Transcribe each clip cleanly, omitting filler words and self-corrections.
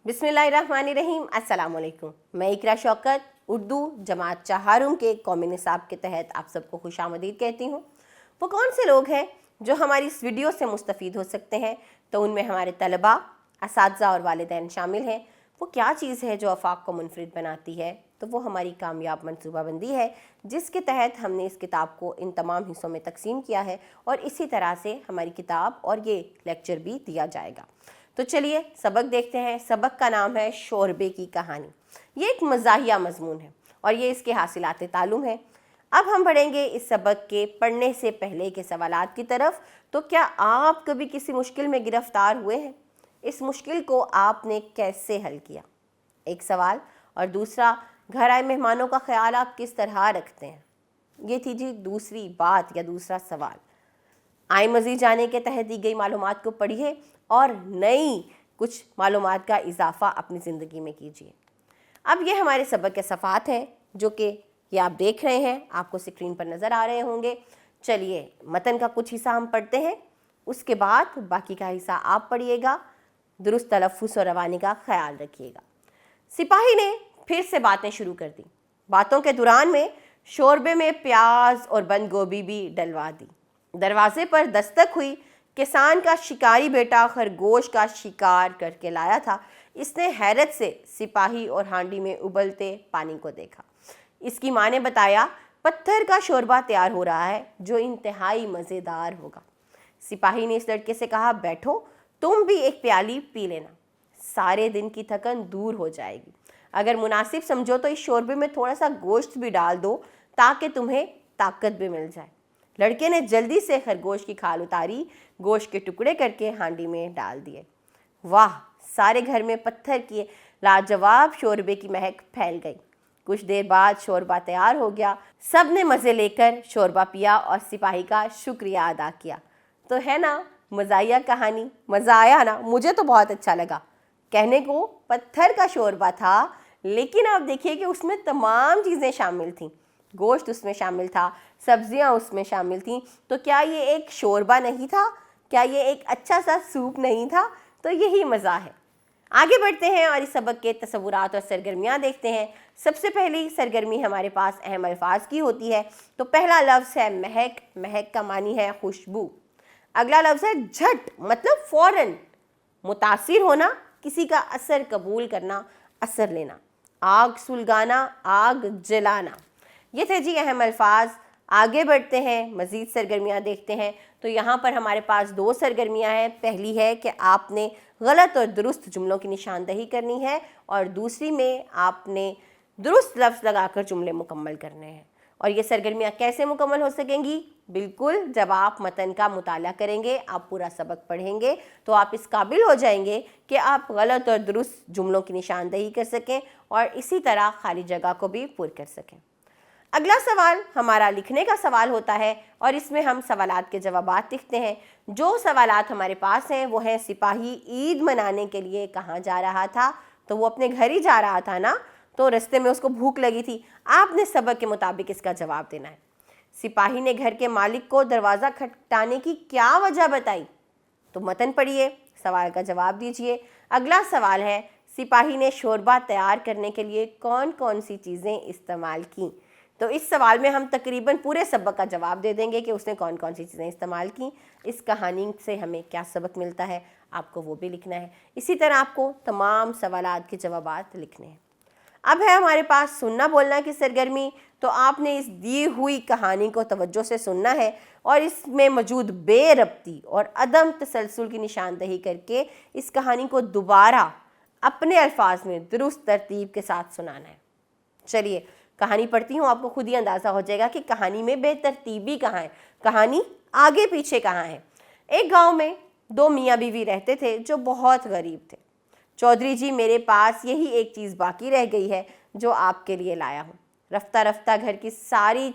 बिस्मिल्लाहिर्रहमानिर्रहीम। अस्सलाम वालेकुम। मैं इकरा शौकत उर्दू जमात चहारुम के कौमी निसाब के तहत आप सबको खुशामदीद कहती हूँ। वो कौन से लोग हैं जो हमारी इस वीडियो से मुस्तफ़ीद हो सकते हैं? तो उनमें हमारे तलबा, असातिज़ा और वालिदैन शामिल हैं। वो क्या चीज़ है जो आफाक को मुनफरिद बनाती है? तो वो हमारी कामयाब मनसूबाबंदी है, जिसके तहत हमने इस किताब को इन तमाम हिस्सों में तकसीम किया है और इसी तरह से हमारी किताब और ये लेक्चर भी दिया जाएगा। तो चलिए सबक देखते हैं। सबक का नाम है शोरबे की कहानी। ये एक मज़ाहिया मज़मून है और ये इसके हासिलात तालुम है। अब हम बढ़ेंगे इस सबक के पढ़ने से पहले के सवालात की तरफ। तो क्या आप कभी किसी मुश्किल में गिरफ़्तार हुए हैं? इस मुश्किल को आपने कैसे हल किया? एक सवाल। और दूसरा, घर आए मेहमानों का ख्याल आप किस तरह रखते हैं? ये थी जी दूसरी बात या दूसरा सवाल। आए मज़ीद जाने के तहत दी गई मालूमात को पढ़िए और नई कुछ मालूमात का इजाफ़ा अपनी ज़िंदगी में कीजिए। अब ये हमारे सबक के सफ़ात हैं जो कि ये आप देख रहे हैं, आपको स्क्रीन पर नज़र आ रहे होंगे। चलिए मतन का कुछ हिस्सा हम पढ़ते हैं, उसके बाद बाकी का हिस्सा आप पढ़िएगा। दुरुस्त तलफ़्फ़ुज़ और रवानी का ख्याल रखिएगा। सिपाही ने फिर से बातें शुरू कर दी। बातों के दौरान में शोरबे में प्याज और बंद गोभी भी डलवा दी। दरवाजे पर दस्तक हुई। किसान का शिकारी बेटा खरगोश का शिकार करके लाया था। इसने हैरत से सिपाही और हांडी में उबलते पानी को देखा। इसकी माँ ने बताया, पत्थर का शोरबा तैयार हो रहा है जो इंतहाई मज़ेदार होगा। सिपाही ने इस लड़के से कहा, बैठो, तुम भी एक प्याली पी लेना, सारे दिन की थकन दूर हो जाएगी। अगर मुनासिब समझो तो इस शोरबे में थोड़ा सा गोश्त भी डाल दो ताकि तुम्हें ताकत भी मिल जाए। लड़के ने जल्दी से खरगोश की खाल उतारी, गोश्त के टुकड़े करके हांडी में डाल दिए। वाह, सारे घर में पत्थर की लाजवाब शोरबे की महक फैल गई। कुछ देर बाद शोरबा तैयार हो गया। सब ने मज़े लेकर शोरबा पिया और सिपाही का शुक्रिया अदा किया। तो है ना मज़ाहिया कहानी? मज़ा आया ना? मुझे तो बहुत अच्छा लगा। कहने को पत्थर का शोरबा था, लेकिन आप देखिए कि उसमें तमाम चीज़ें शामिल थीं। गोश्त उसमें शामिल था, सब्जियां उसमें शामिल थीं। तो क्या ये एक शोरबा नहीं था? क्या ये एक अच्छा सा सूप नहीं था? तो यही मज़ा है। आगे बढ़ते हैं और इस सबक के तसव्वुरात और सरगर्मियाँ देखते हैं। सबसे पहली सरगर्मी हमारे पास अहम अल्फाज की होती है। तो पहला लफ्ज़ है महक। महक का मानी है खुशबू। अगला लफ्ज़ है झट, मतलब फ़ौरन। मुतासिर होना, किसी का असर कबूल करना, असर लेना। आग सुलगाना, आग जलाना। ये थे जी अहम अल्फाज। आगे बढ़ते हैं, मज़ीद सरगर्मियाँ देखते हैं। तो यहाँ पर हमारे पास दो सरगर्मियाँ हैं। पहली है कि आपने गलत और दुरुस्त जुमलों की निशानदही करनी है और दूसरी में आपने दुरुस्त लफ्ज़ लगाकर जुमले मुकम्मल करने हैं। और ये सरगर्मियाँ कैसे मुकम्मल हो सकेंगी? बिल्कुल, जब आप मतन का मुताला करेंगे, आप पूरा सबक पढ़ेंगे तो आप इस काबिल हो जाएंगे कि आप गलत और दुरुस्त जुमलों की निशानदही कर सकें और इसी तरह खाली जगह को भी पुर कर सकें। अगला सवाल हमारा लिखने का सवाल होता है और इसमें हम सवालात के जवाबात लिखते हैं। जो सवालात हमारे पास हैं वो हैं, सिपाही ईद मनाने के लिए कहाँ जा रहा था? तो वो अपने घर ही जा रहा था ना, तो रास्ते में उसको भूख लगी थी। आपने सबक के मुताबिक इसका जवाब देना है। सिपाही ने घर के मालिक को दरवाज़ा खटखटाने की क्या वजह बताई? तो मतन पढ़िए, सवाल का जवाब दीजिए। अगला सवाल है, सिपाही ने शोरबा तैयार करने के लिए कौन कौन सी चीज़ें इस्तेमाल की? तो इस सवाल में हम तकरीबन पूरे सबक का जवाब दे देंगे कि उसने कौन कौन सी चीज़ें इस्तेमाल की। इस कहानी से हमें क्या सबक मिलता है, आपको वो भी लिखना है। इसी तरह आपको तमाम सवालात के जवाबात लिखने हैं। अब है हमारे पास सुनना बोलना की सरगर्मी। तो आपने इस दी हुई कहानी को तवज्जो से सुनना है और इसमें मौजूद बेरब्ती और अदम तसलसल की निशानदही करके इस कहानी को दोबारा अपने अल्फाज में दुरुस्त तरतीब के साथ सुनाना है। चलिए कहानी पढ़ती हूँ, आपको खुद ही अंदाज़ा हो जाएगा कि कहानी में बेतरतीबी कहाँ है, कहानी आगे पीछे कहाँ है। एक गांव में दो मियाँ बीवी रहते थे जो बहुत गरीब थे। चौधरी जी, मेरे पास यही एक चीज़ बाकी रह गई है जो आपके लिए लाया हूँ। रफ्ता रफ्ता घर की सारी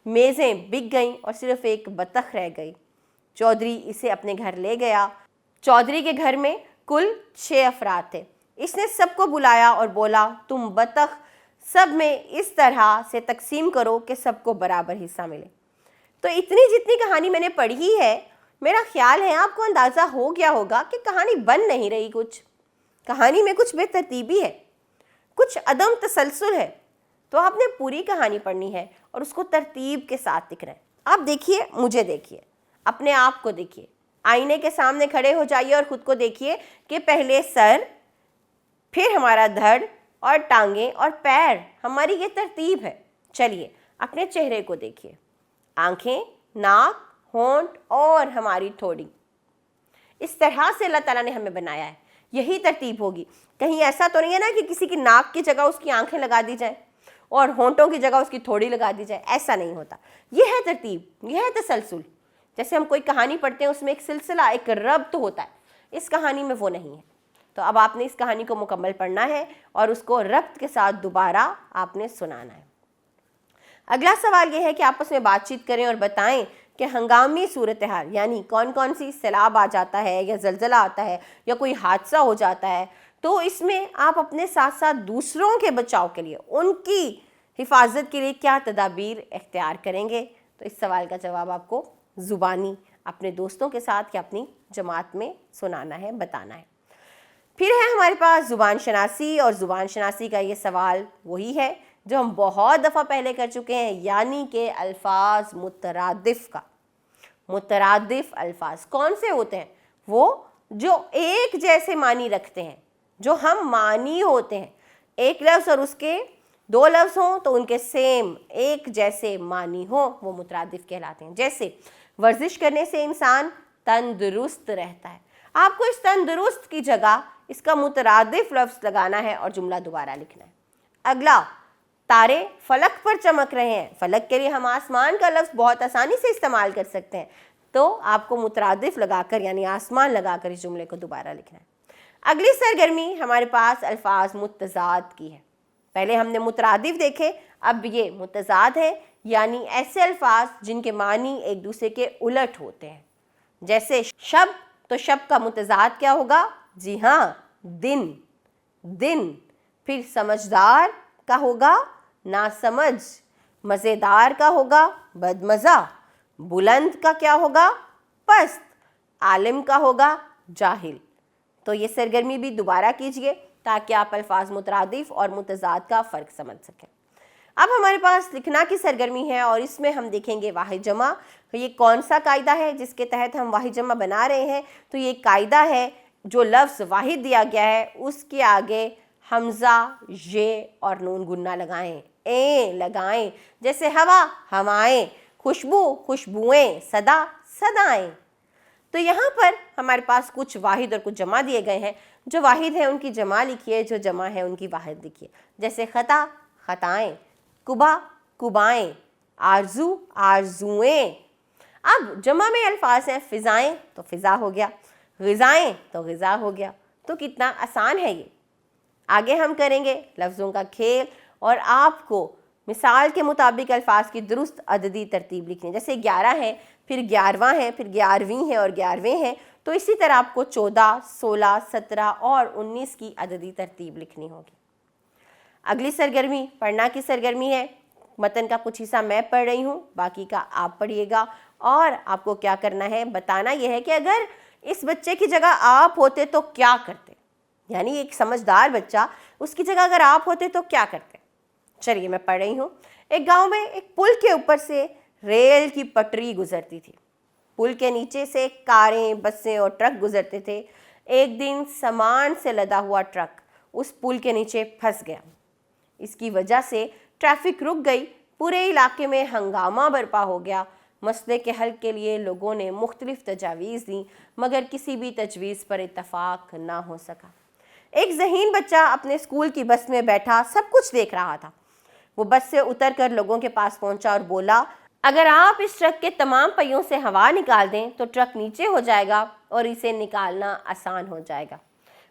मेज़ें बिक गईं और सिर्फ एक बतख रह गई। चौधरी इसे अपने घर ले गया। चौधरी के घर में कुल 6 अफराद थे। इसने सबको बुलाया और बोला, तुम बतख सब में इस तरह से तकसीम करो कि सबको बराबर हिस्सा मिले। तो इतनी जितनी कहानी मैंने पढ़ी है, मेरा ख्याल है आपको अंदाज़ा हो गया होगा कि कहानी बन नहीं रही कुछ। कहानी में कुछ बेतरतीबी है, कुछ अदम तसलसल है, तो आपने पूरी कहानी पढ़नी है और उसको तरतीब के साथ लिखना है। आप देखिए, मुझे देखिए, अपने आप को देखिए, आईने के सामने खड़े हो जाइए और ख़ुद को देखिए कि पहले सर, फिर हमारा धड़ और टांगें और पैर, हमारी ये तरतीब है। चलिए अपने चेहरे को देखिए, आंखें, नाक, होंठ और हमारी ठोड़ी, इस तरह से अल्लाह ताला ने हमें बनाया है, यही तरतीब होगी। कहीं ऐसा तो नहीं है ना कि किसी की नाक की जगह उसकी आंखें लगा दी जाए और होंठों की जगह उसकी थोड़ी लगा दी जाए, ऐसा नहीं होता। यह है तरतीब, यह है तसलसल। जैसे हम कोई कहानी पढ़ते हैं उसमें एक सिलसिला, एक रब्त होता है, इस कहानी में वो नहीं है। तो अब आपने इस कहानी को मुकम्मल पढ़ना है और उसको रब्त के साथ दोबारा आपने सुनाना है। अगला सवाल यह है कि आपस में बातचीत करें और बताएं कि हंगामी सूरत हाल, यानी कौन कौन सी सैलाब आ जाता है या जलजला आता है या कोई हादसा हो जाता है, तो इसमें आप अपने साथ साथ दूसरों के बचाव के लिए, उनकी हिफाजत के लिए क्या तदाबीर इख्तियार करेंगे। तो इस सवाल का जवाब आपको ज़ुबानी अपने दोस्तों के साथ या अपनी जमात में सुनाना है, बताना है। फिर है हमारे पास ज़ुबान शनासी, और ज़ुबान शनासी का ये सवाल वही है जो हम बहुत दफ़ा पहले कर चुके हैं, यानी कि अल्फाज मुतरादिफ का। मुतरादिफ अल्फाज कौन से होते हैं? वो जो एक जैसे मानी रखते हैं, जो हम मानी होते हैं। एक लफ्ज़ और उसके दो लफ्ज़ हों तो उनके सेम एक जैसे मानी हो, वो मुतरादिफ कहलाते हैं। जैसे वर्जिश करने से इंसान तंदुरुस्त रहता है, आपको इस तंदुरुस्त की जगह इसका मुतरादिफ लफ्ज़ लगाना है और जुमला दोबारा लिखना है। अगला, तारे फलक पर चमक रहे हैं। फलक के लिए हम आसमान का लफ्ज़ बहुत आसानी से इस्तेमाल कर सकते हैं, तो आपको मुतरादिफ लगाकर यानी आसमान लगाकर इस जुमले को दोबारा लिखना है। अगली सरगर्मी हमारे पास अल्फाज मुतज़ाद की है। पहले हमने मुतरादिफ देखे, अब ये मुतज़ाद है, यानी ऐसे अल्फाज जिनके मानी एक दूसरे के उलट होते हैं। जैसे शब, तो शब का मुतज़ाद क्या होगा? जी हाँ, दिन। दिन। फिर समझदार का होगा नासमझ, मज़ेदार का होगा बदमज़ा, बुलंद का क्या होगा? पस्त, आलिम का होगा जाहिल। तो ये सरगर्मी भी दोबारा कीजिए ताकि आप अल्फाज मुतरादिफ और मुतज़ाद का फ़र्क समझ सकें। अब हमारे पास लिखना की सरगर्मी है और इसमें हम देखेंगे वाहिद जमा। तो ये कौन सा कायदा है जिसके तहत हम वाहिद जमा बना रहे हैं? तो ये कायदा है, जो लफ्ज़ वाहिद दिया गया है उसके आगे हमज़ा, ये और नून गुन्ना लगाएं, ए लगाएं। जैसे हवा, हवाएं, खुशबू, खुशबुएं, सदा, सदाएं। तो यहाँ पर हमारे पास कुछ वाहिद और कुछ जमा दिए गए हैं। जो वाहिद है उनकी जमा लिखिए, जो जमा है उनकी वाहिद लिखिए। जैसे खता, खताएं, कुबा, कुबाएं, आरजू, आरजुएं। अब जमा में अल्फाज हैं, फ़िज़ाएं तो फ़िज़ा हो गया, ग़िज़ाएं तो ग़िज़ा हो गया। तो कितना आसान है ये। आगे हम करेंगे लफ्ज़ों का खेल और आपको मिसाल के मुताबिक अल्फाज की दुरुस्त अददी तरतीब लिखनी है। जैसे 11 है, फिर 11वां है, फिर 11वीं है और 11वें हैं, तो इसी तरह आपको 14, 16, 17 और 19 की अददी तरतीब लिखनी होगी। अगली सरगर्मी पढ़ना की सरगर्मी है। मतन का कुछ हिस्सा मैं पढ़ रही हूँ, बाकी का आप पढ़िएगा और आपको क्या करना है, बताना यह है कि अगर इस बच्चे की जगह आप होते तो क्या करते, यानी एक समझदार बच्चा, उसकी जगह अगर आप होते तो क्या करते। चलिए मैं पढ़ रही हूँ। एक गांव में एक पुल के ऊपर से रेल की पटरी गुजरती थी। पुल के नीचे से कारें, बसें और ट्रक गुजरते थे। एक दिन सामान से लदा हुआ ट्रक उस पुल के नीचे फंस गया। इसकी वजह से ट्रैफिक रुक गई, पूरे इलाके में हंगामा बर्पा हो गया। मसले के हल के लिए लोगों ने मुख्तलिफ तजावीज़ दी, मगर किसी भी तजवीज़ पर इत्तफाक ना हो सका। एक ज़हीन बच्चा अपने स्कूल की बस में बैठा सब कुछ देख रहा था। वो बस से उतर कर लोगों के पास पहुंचा और बोला, अगर आप इस ट्रक के तमाम पहियों से हवा निकाल दें तो ट्रक नीचे हो जाएगा और इसे निकालना आसान हो जाएगा।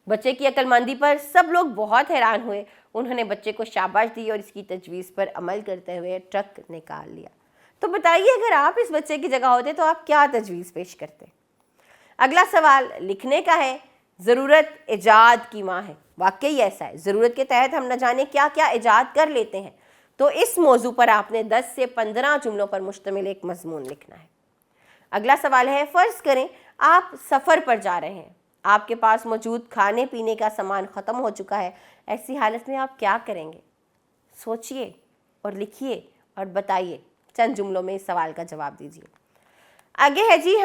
बच्चे की अक्लमंदी पर सब लोग बहुत हैरान हुए। उन्होंने बच्चे को शाबाश दी और इसकी तजवीज़ पर अमल करते हुए ट्रक निकाल लिया। तो बताइए, अगर आप इस बच्चे की जगह होते तो आप क्या तजवीज़ पेश करते? अगला सवाल लिखने का है। ज़रूरत इजाद की माँ है। वाकई ऐसा है, ज़रूरत के तहत हम न जाने क्या क्या इजाद कर लेते हैं। तो इस मौजू पर आपने 10 से 15 जुमलों पर मुश्तमिल एक मज़मून लिखना है। अगला सवाल है, फ़र्ज़ करें आप सफ़र पर जा रहे हैं آپ کے پاس موجود کھانے پینے کا سامان ختم ہو چکا ہے، ایسی حالت میں آپ کیا کریں گے؟ سوچئے اور لکھیے اور بتائیے، چند جملوں میں اس سوال کا جواب دیجیے۔ آگے ہے جی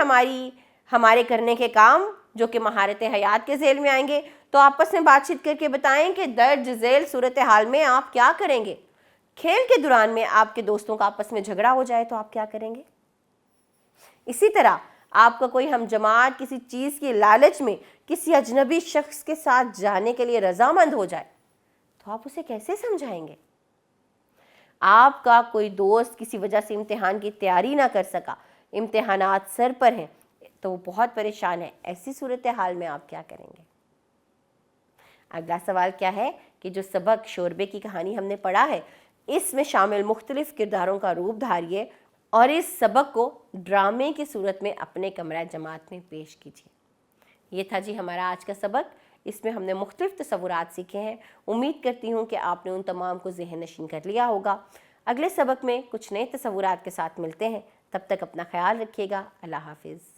ہمارے کرنے کے کام جو کہ مہارت حیات کے ذیل میں آئیں گے، تو آپس میں بات چیت کر کے بتائیں کہ درج ذیل صورتحال میں آپ کیا کریں گے۔ کھیل کے دوران میں آپ کے دوستوں کا آپس میں جھگڑا ہو جائے تو آپ کیا کریں گے؟ اسی طرح آپ کا کوئی ہم جماعت کسی چیز کی لالچ میں کسی اجنبی شخص کے ساتھ جانے کے لیے رضامند ہو جائے تو آپ اسے کیسے سمجھائیں گے؟ آپ کا کوئی دوست کسی وجہ سے امتحان کی تیاری نہ کر سکا، امتحانات سر پر ہیں تو وہ بہت پریشان ہے، ایسی صورتحال میں آپ کیا کریں گے؟ اگلا سوال کیا ہے کہ جو سبق شوربے کی کہانی ہم نے پڑھا ہے، اس میں شامل مختلف کرداروں کا روپ دھاریے اور اس سبق کو ڈرامے کی صورت میں اپنے کمرہ جماعت میں پیش کیجیے۔ یہ تھا جی ہمارا آج کا سبق۔ اس میں ہم نے مختلف تصورات سیکھے ہیں۔ امید کرتی ہوں کہ آپ نے ان تمام کو ذہن نشین کر لیا ہوگا۔ اگلے سبق میں کچھ نئے تصورات کے ساتھ ملتے ہیں، تب تک اپنا خیال رکھیے گا۔ اللہ حافظ۔